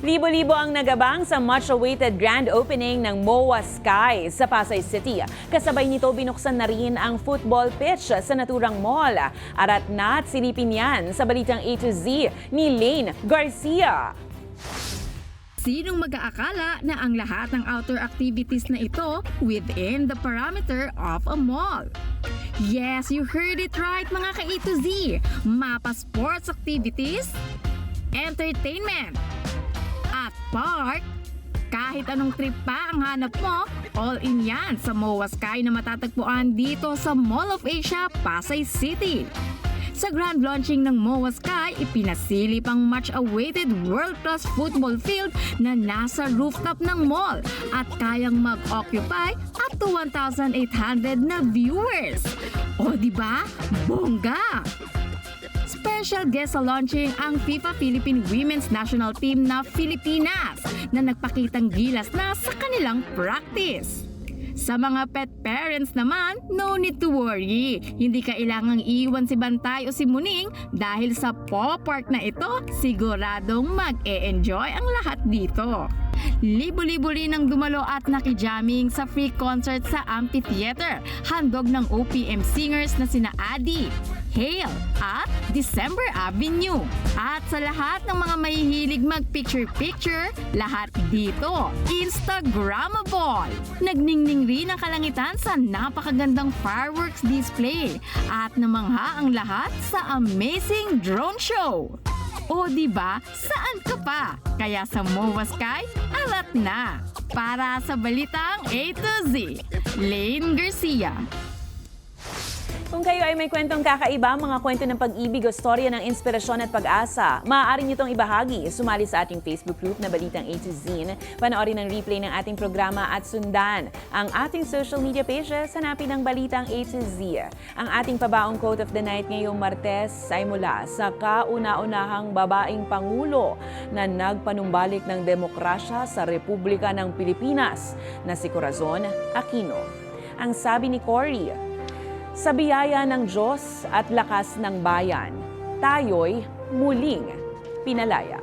Libo-libo ang nagabang sa much-awaited grand opening ng MOA Sky sa Pasay City. Kasabay nito binuksan na rin ang football pitch sa naturang mall. Arat na at silipin yan sa balitang A to Z ni Lane Garcia. Sinong mag-aakala na ang lahat ng outdoor activities na ito within the parameter of a mall? Yes, you heard it right mga ka-A to Z. Mapa sports activities, entertainment, at park. Kahit anong trip pa ang hanap mo, all in yan sa MOA Sky na matatagpuan dito sa Mall of Asia, Pasay City. Sa grand launching ng MOA Sky, ipinasilip ang much-awaited world-class football field na nasa rooftop ng mall at kayang mag-occupy up to 1,800 na viewers. O diba? Bongga! Special guest sa launching ang FIFA Philippine Women's National Team na Filipinas na nagpakitang gilas na sa kanilang practice. Sa mga pet parents naman, no need to worry. Hindi kailangang iwan si Bantay o si Muning dahil sa Paw Park na ito, siguradong mag-e-enjoy ang lahat dito. Libo-libo rin ang dumalo at nakijamming sa free concert sa amphitheater. Handog ng OPM singers na sina Adi, Hale at December Avenue. At sa lahat ng mga mahihilig mag-picture-picture, lahat dito Instagrammable. Nagningning rin ang kalangitan sa napakagandang fireworks display at namangha ang lahat sa amazing drone show. O diba, saan ka pa? Kaya sa MOA Sky, alat na! Para sa balitang A to Z, Lane Garcia. Kung kayo ay may kwentong kakaiba, mga kwento ng pag-ibig o storya ng inspirasyon at pag-asa, maaari niyo itong ibahagi. Sumali sa ating Facebook group na Balitang A to Z. Panoorin ang replay ng ating programa at sundan ang ating social media pages. Hanapin ang Balitang A to Z. Ang ating pabaong quote of the night ngayong Martes ay mula sa kauna-unahang babaeng pangulo na nagpanumbalik ng demokrasya sa Republika ng Pilipinas na si Corazon Aquino. Ang sabi ni Cory, sa biyaya ng Diyos at lakas ng bayan, tayo'y muling pinalaya.